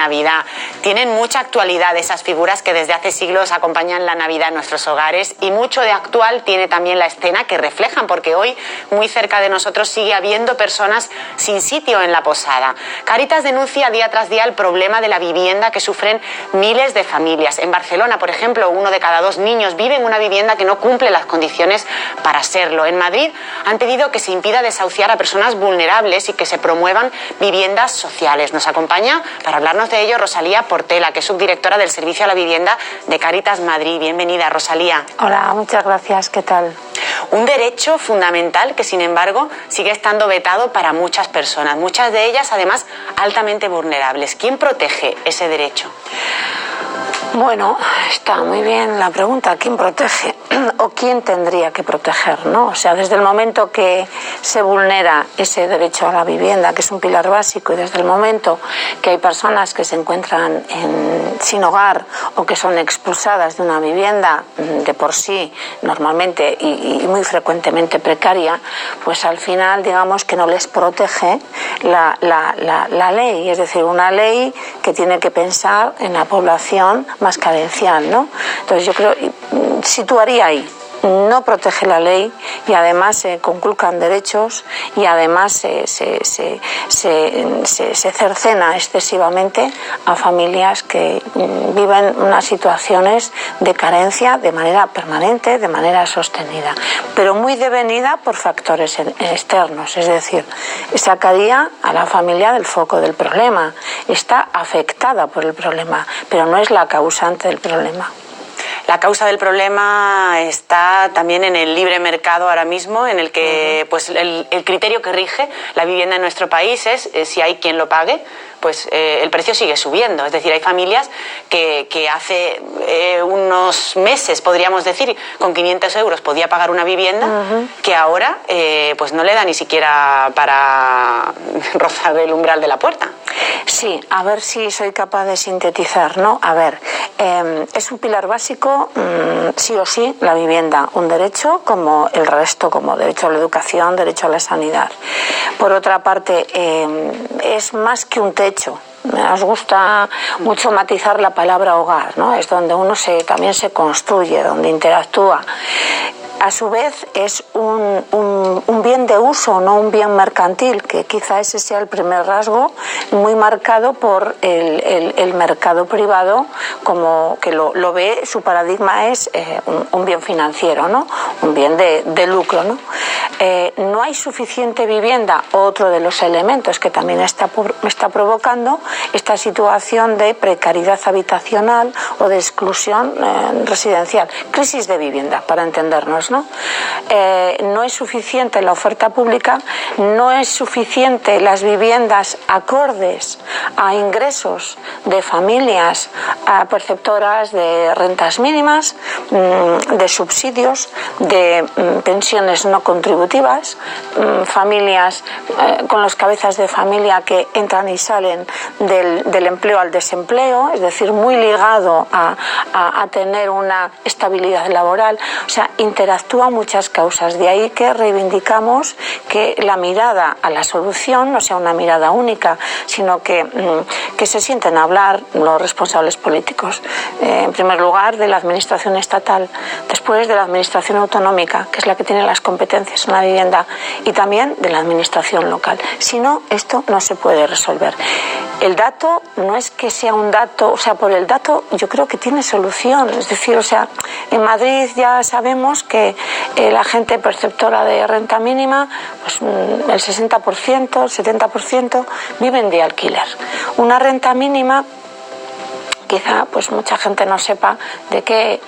Navidad. Tienen mucha actualidad esas figuras que desde hace siglos acompañan la Navidad en nuestros hogares, y mucho de actual tiene también la escena que reflejan, porque hoy muy cerca de nosotros sigue habiendo personas sin sitio en la posada. Cáritas denuncia día tras día el problema de la vivienda que sufren miles de familias. En Barcelona, por ejemplo, 1 de cada 2 niños vive en una vivienda que no cumple las condiciones para serlo. En Madrid han pedido que se impida desahuciar a personas vulnerables y que se promuevan viviendas sociales. Nos acompaña para hablarnos de ello Rosalía Portela, que es subdirectora del Servicio a la Vivienda de Cáritas Madrid. Bienvenida, Rosalía. Hola, muchas gracias. ¿Qué tal? Un derecho fundamental que, sin embargo, sigue estando vetado para muchas personas, muchas de ellas, además, altamente vulnerables. ¿Quién protege ese derecho? Bueno, está muy bien la pregunta, ¿quién protege? ¿O quién tendría que proteger, ¿no? O sea, desde el momento que se vulnera ese derecho a la vivienda, que es un pilar básico, y desde el momento que hay personas que se encuentran sin hogar o que son expulsadas de una vivienda de por sí, normalmente y muy frecuentemente precaria, pues al final, digamos que no les protege la ley, es decir, una ley que tiene que pensar en la población más carencial, ¿no? Entonces yo creo, situaría ahí, no protege la ley y además se conculcan derechos y además se cercena excesivamente a familias que viven unas situaciones de carencia de manera permanente, de manera sostenida, pero muy devenida por factores externos, es decir, sacaría a la familia del foco del problema, está afectada por el problema, pero no es la causante del problema. La causa del problema está también en el libre mercado ahora mismo, en el que pues el criterio que rige la vivienda en nuestro país es si hay quien lo pague, pues el precio sigue subiendo. Es decir, hay familias que hace unos meses, podríamos decir, con 500 euros podía pagar una vivienda, que ahora pues no le da ni siquiera para rozar el umbral de la puerta. Sí, a ver si soy capaz de sintetizar, ¿no? A ver, es un pilar básico, sí o sí, la vivienda, un derecho como el resto, como derecho a la educación, derecho a la sanidad. Por otra parte, es más que un techo. Nos gusta mucho matizar la palabra hogar, ¿no? Es donde uno también se construye, donde interactúa. A su vez es un bien de uso, no un bien mercantil, que quizá ese sea el primer rasgo, muy marcado por el mercado privado, como que lo ve, su paradigma es un bien financiero, ¿no? Un bien de lucro, ¿no? No hay suficiente vivienda, otro de los elementos que también está provocando esta situación de precariedad habitacional o de exclusión residencial, crisis de vivienda, para entendernos, ¿no? No es suficiente la oferta pública, no es suficiente las viviendas acordes a ingresos de familias perceptoras de rentas mínimas, de subsidios, de pensiones no contributivas, familias con los cabezas de familia que entran y salen del empleo al desempleo, es decir, muy ligado a tener una estabilidad laboral. O sea, interactúan muchas causas, de ahí que reivindicamos que la mirada a la solución no sea una mirada única, sino que se sienten a hablar los responsables políticos, en primer lugar de la administración estatal, después de la administración autonómica, que es la que tiene las competencias en la vivienda, y también de la administración local. Si no, esto no se puede resolver. El dato no es que sea un dato, o sea, por el dato yo creo que tiene solución, es decir, o sea, en Madrid ya sabemos que la gente perceptora de renta mínima, pues el 60%, el 70% viven de alquiler. Una renta mínima, quizá pues mucha gente no sepa de qué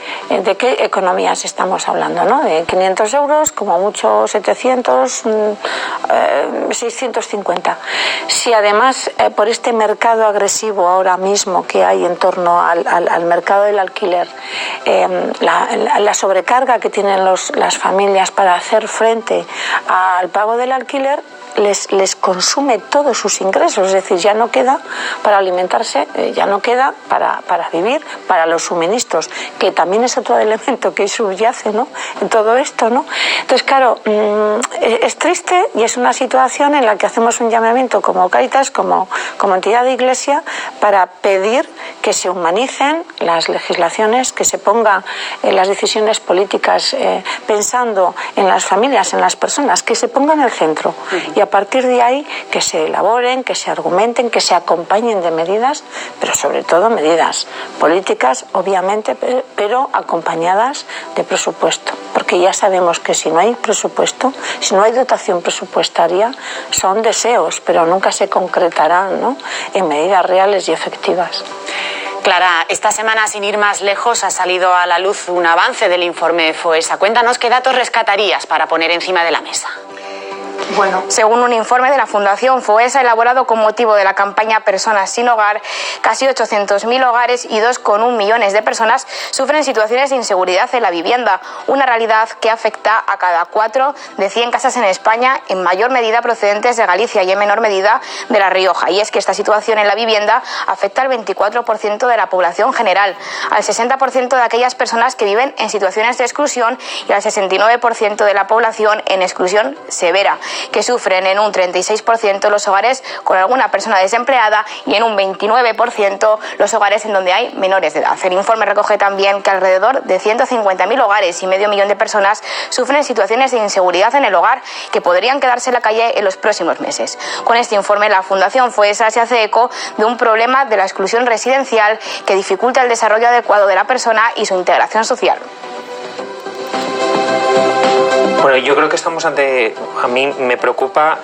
economías estamos hablando, ¿no? De 500 euros, como mucho 700, 650. Si además por este mercado agresivo ahora mismo que hay en torno al mercado del alquiler, la sobrecarga que tienen las familias para hacer frente al pago del alquiler, les consume todos sus ingresos, es decir, ya no queda para alimentarse, ya no queda para vivir, para los suministros, que también es otro elemento que subyace, ¿no?, en todo esto, ¿no? Entonces, claro, es triste y es una situación en la que hacemos un llamamiento como Cáritas, como entidad de Iglesia, para pedir que se humanicen las legislaciones, que se pongan las decisiones políticas pensando en las familias, en las personas, que se pongan en el centro y a partir de ahí que se elaboren, que se argumenten, que se acompañen de medidas, pero sobre todo medidas políticas, obviamente, pero acompañadas de presupuesto, porque ya sabemos que si no hay presupuesto, si no hay dotación presupuestaria, son deseos, pero nunca se concretarán, ¿no?, en medidas reales y efectivas. Clara, esta semana, sin ir más lejos, ha salido a la luz un avance del informe de FOESA. Cuéntanos qué datos rescatarías para poner encima de la mesa. Bueno, según un informe de la Fundación FOESA elaborado con motivo de la campaña Personas sin Hogar, casi 800.000 hogares y 2,1 millones de personas sufren situaciones de inseguridad en la vivienda, una realidad que afecta a cada 4 de 100 casas en España, en mayor medida procedentes de Galicia y en menor medida de La Rioja. Y es que esta situación en la vivienda afecta al 24% de la población general, al 60% de aquellas personas que viven en situaciones de exclusión y al 69% de la población en exclusión severa, que sufren en un 36% los hogares con alguna persona desempleada y en un 29% los hogares en donde hay menores de edad. El informe recoge también que alrededor de 150.000 hogares y medio millón de personas sufren situaciones de inseguridad en el hogar que podrían quedarse en la calle en los próximos meses. Con este informe, la Fundación FOESA se hace eco de un problema de la exclusión residencial que dificulta el desarrollo adecuado de la persona y su integración social. Bueno, yo creo que estamos ante... A mí me preocupa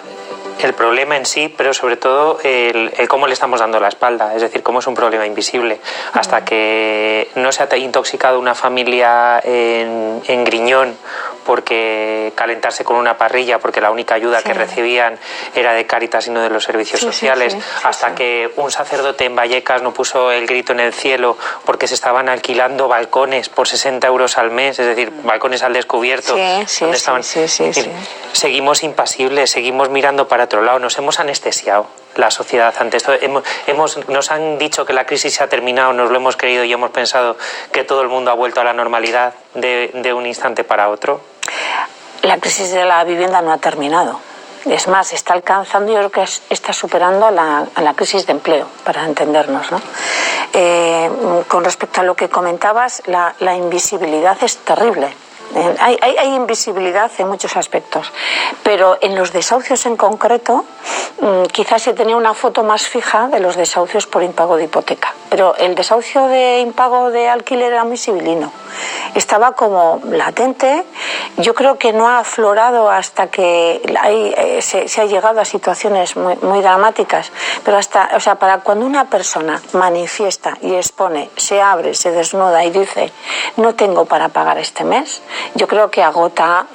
el problema en sí, pero sobre todo el cómo le estamos dando la espalda, es decir, cómo es un problema invisible. Hasta que no se ha intoxicado una familia en Griñón porque calentarse con una parrilla, porque la única ayuda que recibían era de Cáritas y no de los servicios sociales, hasta que un sacerdote en Vallecas no puso el grito en el cielo porque se estaban alquilando balcones por 60 euros al mes, es decir, balcones al descubierto, donde estaban... Seguimos impasibles, seguimos mirando para otro lado, nos hemos anestesiado la sociedad ante esto. Nos han dicho que la crisis se ha terminado, nos lo hemos creído y hemos pensado que todo el mundo ha vuelto a la normalidad de un instante para otro. La crisis de la vivienda no ha terminado. Es más, está alcanzando, yo creo que está superando a la crisis de empleo, para entendernos, ¿no? Con respecto a lo que comentabas, la invisibilidad es terrible. Hay invisibilidad en muchos aspectos, pero en los desahucios en concreto quizás se tenía una foto más fija de los desahucios por impago de hipoteca, pero el desahucio de impago de alquiler era muy sibilino, estaba como latente. Yo creo que no ha aflorado hasta que se ha llegado a situaciones muy dramáticas, pero para cuando una persona manifiesta y expone, se abre, se desnuda y dice no tengo para pagar este mes, yo creo que agota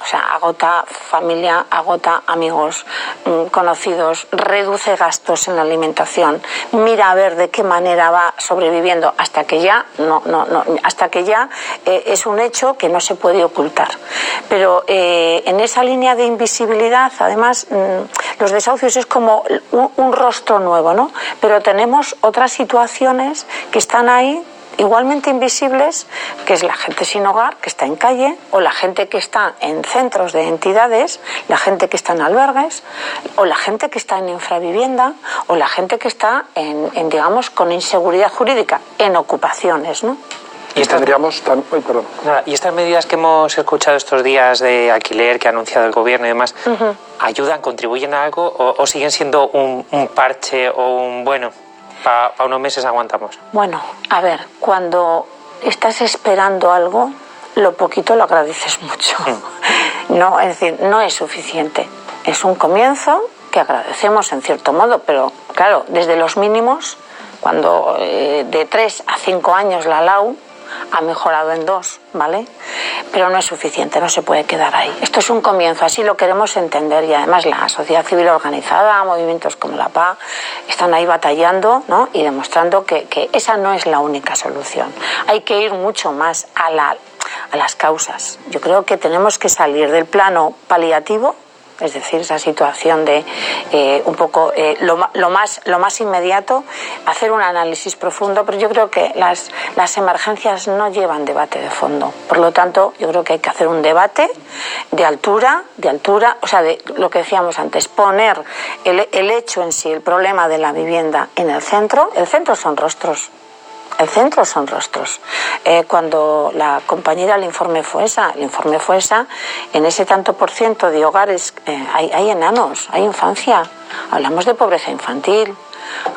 familia, agota amigos, conocidos, reduce gastos en la alimentación, mira a ver de qué manera va sobreviviendo hasta que ya es un hecho que no se puede ocultar. Pero en esa línea de invisibilidad, además, los desahucios es como un rostro nuevo, ¿no? Pero tenemos otras situaciones que están ahí igualmente invisibles, que es la gente sin hogar, que está en calle, o la gente que está en centros de entidades, la gente que está en albergues, o la gente que está en infravivienda, o la gente que está digamos, con inseguridad jurídica, en ocupaciones, ¿no? Y estas medidas que hemos escuchado estos días de alquiler que ha anunciado el gobierno y demás, ¿ayudan, contribuyen a algo o siguen siendo un parche o un bueno? Para unos meses aguantamos. Bueno, a ver, cuando estás esperando algo, lo poquito lo agradeces mucho. No, es decir, no es suficiente. Es un comienzo que agradecemos en cierto modo, pero claro, desde los mínimos, cuando de 3 a 5 años la LAU ha mejorado en 2, ¿vale? Pero no es suficiente, no se puede quedar ahí. Esto es un comienzo, así lo queremos entender, y además la sociedad civil organizada, movimientos como la PA, están ahí batallando, ¿no? Y demostrando que esa no es la única solución. Hay que ir mucho más a las causas. Yo creo que tenemos que salir del plano paliativo es decir, esa situación de un poco lo más inmediato, hacer un análisis profundo, pero yo creo que las emergencias no llevan debate de fondo. Por lo tanto, yo creo que hay que hacer un debate de altura, o sea, de lo que decíamos antes, poner el hecho en sí, el problema de la vivienda en el centro. El centro son rostros. Cuando la compañera, el informe fue esa, en ese tanto por ciento de hogares hay enanos, hay infancia. Hablamos de pobreza infantil.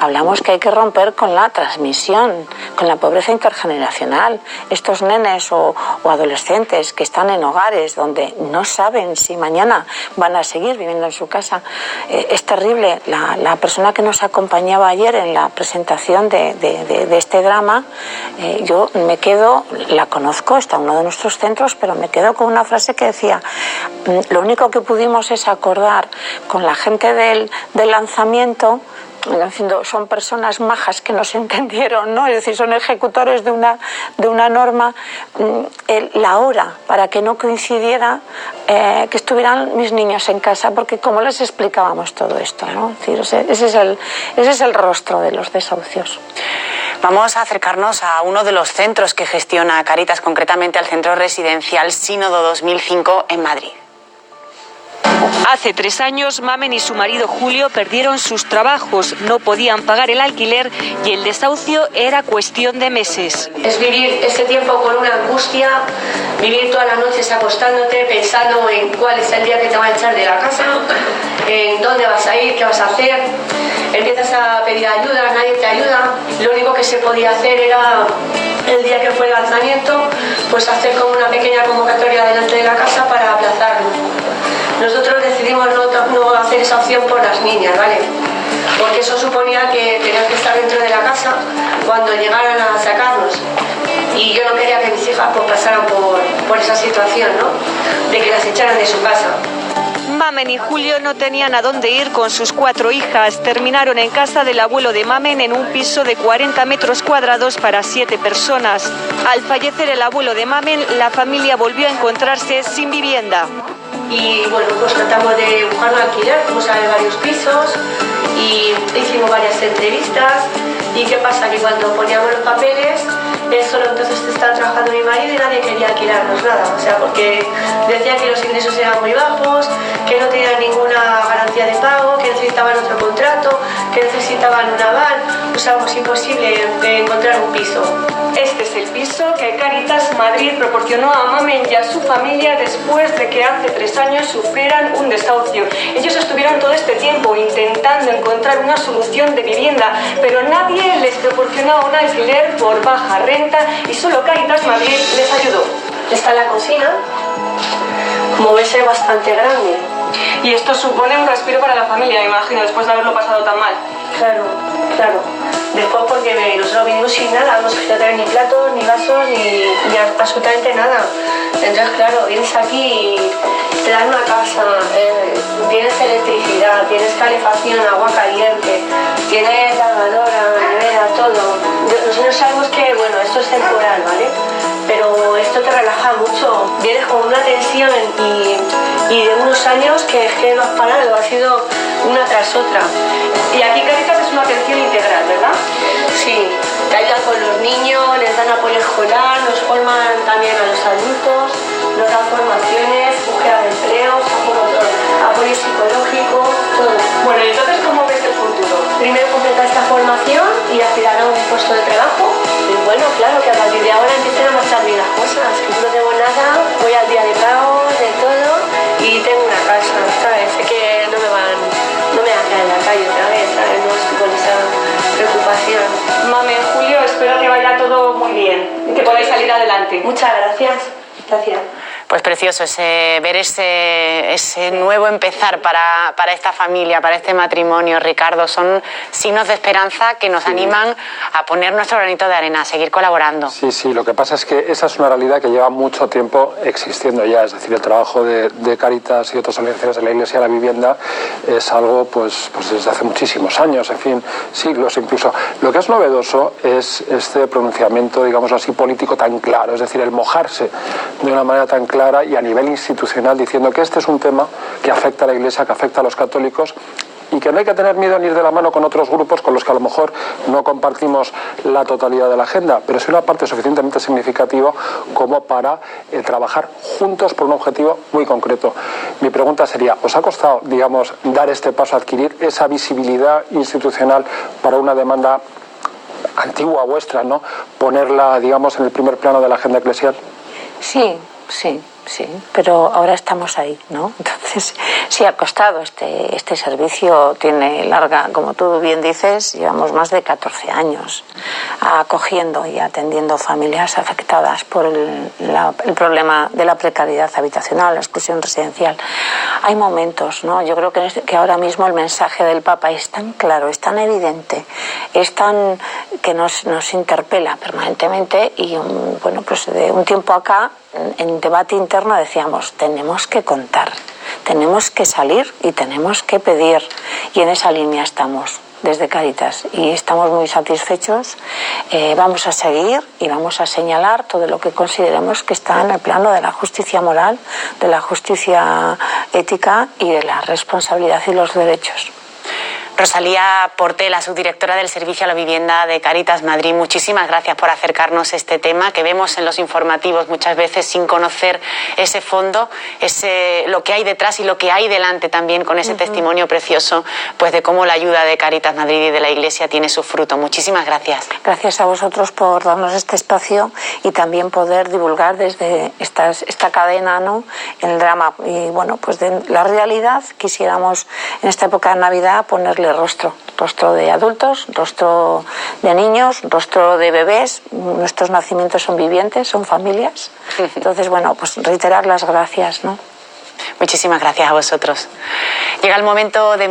Hablamos que hay que romper con la transmisión, con la pobreza intergeneracional. Estos nenes o adolescentes que están en hogares donde no saben si mañana van a seguir viviendo en su casa. Es terrible. La persona que nos acompañaba ayer en la presentación de este drama, yo me quedo, la conozco, está en uno de nuestros centros, pero me quedo con una frase que decía: lo único que pudimos es acordar con la gente del lanzamiento. Son personas majas que nos entendieron, ¿no? Es decir, son ejecutores de una norma, la hora para que no coincidiera que estuvieran mis niños en casa, porque como les explicábamos todo esto, ¿no? Es decir, ese es el rostro de los desahucios. Vamos a acercarnos a uno de los centros que gestiona Cáritas, concretamente al centro residencial Sínodo 2005 en Madrid. Hace 3 años, Mamen y su marido Julio perdieron sus trabajos, no podían pagar el alquiler y el desahucio era cuestión de meses. Es vivir ese tiempo con una angustia, vivir todas las noches acostándote pensando en cuál es el día que te van a echar de la casa, en dónde vas a ir, qué vas a hacer. Empiezas a pedir ayuda, nadie te ayuda. Lo único que se podía hacer era, el día que fue el lanzamiento, pues hacer como una pequeña convocatoria delante de la casa para aplazarlo. Nosotros decidimos no hacer esa opción por las niñas, ¿vale? Porque eso suponía que tenías que estar dentro de la casa cuando llegaran a sacarnos. Y yo no quería que mis hijas pues, pasaran por esa situación, ¿no? De que las echaran de su casa. Mamen y Julio no tenían a dónde ir con sus 4 hijas. Terminaron en casa del abuelo de Mamen en un piso de 40 metros cuadrados para 7 personas. Al fallecer el abuelo de Mamen, la familia volvió a encontrarse sin vivienda. Y bueno, pues tratamos de buscar un alquiler, fuimos a ver varios pisos y hicimos varias entrevistas. ¿Y qué pasa? Que cuando poníamos los papeles, solo entonces estaba trabajando mi marido y nadie quería alquilarnos nada. O sea, porque decían que los ingresos eran muy bajos, que no tenían ninguna garantía de pago, que necesitaban otro contrato, que necesitaban un aval. O sea, pues imposible de encontrar un piso. Este es el piso que Cáritas Madrid proporcionó a Mamen y a su familia después de que hace 3 años sufrieran un desahucio. Ellos estuvieron todo este tiempo intentando encontrar una solución de vivienda, pero nadie les proporcionó un alquiler por baja renta y solo Cáritas Madrid les ayudó. Está la cocina, como ves es bastante grande. Y esto supone un respiro para la familia, me imagino, después de haberlo pasado tan mal. Claro. Después porque nosotros vinimos sin nada, no hemos querido traer ni platos, ni vasos, ni absolutamente nada. Entonces, claro, vienes aquí y te dan una casa, tienes electricidad, tienes calefacción, agua caliente, tienes lavadora, nevera, todo. Nosotros sabemos que, bueno, esto es temporal, ¿vale? Pero esto te relaja mucho. Vienes con una tensión y de unos años que no has parado, ha sido una tras otra. Y aquí Cáritas es una atención integral, ¿verdad? Sí, te ayudan con los niños, les dan apoyo escolar, nos forman también a los adultos, nos dan formaciones, búsqueda de empleos, apoyo psicológico, todo. Bueno, ¿y entonces cómo ves el futuro? Primero completar esta formación y aspirar a un puesto de trabajo. Y bueno, claro, que a partir de ahora empiecen a marchar bien las cosas. Que no tengo nada, voy al día de pago, de todo, y tengo una casa, ¿sabes? Sé que no me van a quedar en la calle otra vez, ¿sabes? No estoy con esa preocupación. Mamen, Julio, espero que vaya todo muy bien y que podáis salir adelante. Muchas gracias. Gracias. Pues precioso ver ese nuevo empezar para esta familia, para este matrimonio, Ricardo. Son signos de esperanza que nos animan a poner nuestro granito de arena, a seguir colaborando. Sí, lo que pasa es que esa es una realidad que lleva mucho tiempo existiendo ya. Es decir, el trabajo de Cáritas y otras organizaciones de la Iglesia de la Vivienda es algo pues desde hace muchísimos años, en fin, siglos incluso. Lo que es novedoso es este pronunciamiento, digamos así, político tan claro, es decir, el mojarse de una manera tan clara clara y a nivel institucional diciendo que este es un tema que afecta a la Iglesia, que afecta a los católicos, y que no hay que tener miedo en ir de la mano con otros grupos con los que a lo mejor no compartimos la totalidad de la agenda, pero es una parte suficientemente significativa como para trabajar juntos por un objetivo muy concreto. Mi pregunta sería, ¿os ha costado, digamos, dar este paso, adquirir esa visibilidad institucional para una demanda antigua vuestra, ¿no? Ponerla, digamos, en el primer plano de la agenda eclesial? Sí, pero ahora estamos ahí, ¿no? Entonces, sí ha costado. Este servicio tiene larga, como tú bien dices, llevamos más de 14 años acogiendo y atendiendo familias afectadas por el problema de la precariedad habitacional, la exclusión residencial. Hay momentos, ¿no? Yo creo que ahora mismo el mensaje del Papa es tan claro, es tan evidente, es tan que nos interpela permanentemente y, bueno, pues de un tiempo acá, en debate interno decíamos, tenemos que contar, tenemos que salir y tenemos que pedir, y en esa línea estamos desde Cáritas y estamos muy satisfechos. Vamos a seguir y vamos a señalar todo lo que consideremos que está en el plano de la justicia moral, de la justicia ética y de la responsabilidad y los derechos. Rosalía Portela, subdirectora del Servicio a la Vivienda de Cáritas Madrid, muchísimas gracias por acercarnos a este tema que vemos en los informativos muchas veces sin conocer ese fondo, lo que hay detrás y lo que hay delante también con ese testimonio precioso, pues de cómo la ayuda de Cáritas Madrid y de la Iglesia tiene su fruto. Muchísimas gracias. Gracias a vosotros por darnos este espacio y también poder divulgar desde esta cadena, ¿no?, el drama y, bueno, pues de la realidad. Quisiéramos en esta época de Navidad ponerle rostro de adultos, rostro de niños, rostro de bebés. Nuestros nacimientos son vivientes, son familias. Entonces, bueno, pues reiterar las gracias, ¿no? Muchísimas gracias a vosotros. Llega el momento de